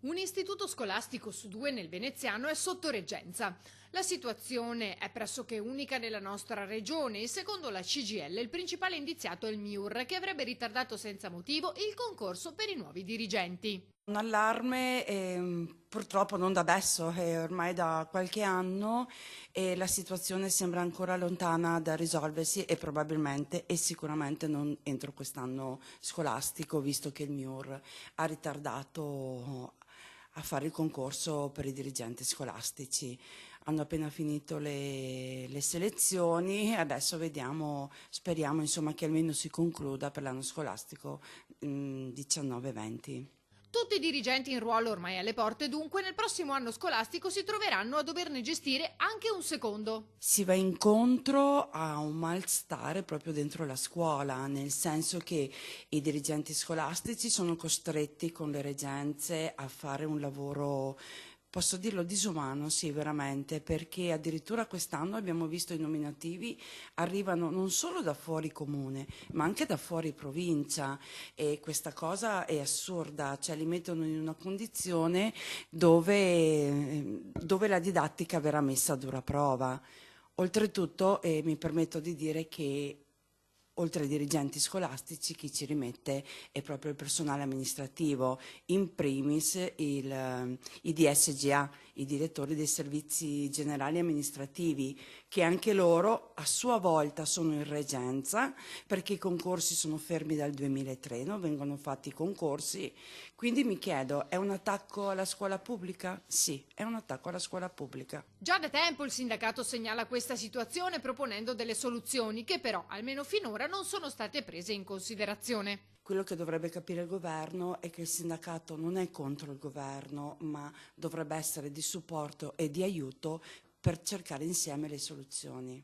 Un istituto scolastico su due nel veneziano è sotto reggenza. La situazione è pressoché unica nella nostra regione e secondo la CGIL il principale indiziato è il MIUR, che avrebbe ritardato senza motivo il concorso per i nuovi dirigenti. Un allarme, purtroppo non da adesso, è ormai da qualche anno e la situazione sembra ancora lontana da risolversi e probabilmente e sicuramente non entro quest'anno scolastico, visto che il MIUR ha ritardato a fare il concorso per i dirigenti scolastici. Hanno appena finito le selezioni, adesso vediamo, speriamo insomma che almeno si concluda per l'anno scolastico 19-20. Tutti i dirigenti in ruolo ormai alle porte, dunque nel prossimo anno scolastico si troveranno a doverne gestire anche un secondo. Si va incontro a un malstare proprio dentro la scuola, nel senso che i dirigenti scolastici sono costretti con le reggenze a fare un lavoro, posso dirlo, disumano, sì, veramente, perché addirittura quest'anno abbiamo visto i nominativi arrivano non solo da fuori comune, ma anche da fuori provincia e questa cosa è assurda, cioè li mettono in una condizione dove la didattica verrà messa a dura prova. Oltretutto, mi permetto di dire che oltre ai dirigenti scolastici chi ci rimette è proprio il personale amministrativo, in primis i DSGA, i direttori dei servizi generali amministrativi, che anche loro a sua volta sono in reggenza perché i concorsi sono fermi dal 2003, non vengono fatti i concorsi. Quindi mi chiedo, è un attacco alla scuola pubblica? Sì, è un attacco alla scuola pubblica. Già da tempo il sindacato segnala questa situazione proponendo delle soluzioni che però, almeno finora, non sono state prese in considerazione. Quello che dovrebbe capire il governo è che il sindacato non è contro il governo, ma dovrebbe essere di supporto e di aiuto per cercare insieme le soluzioni.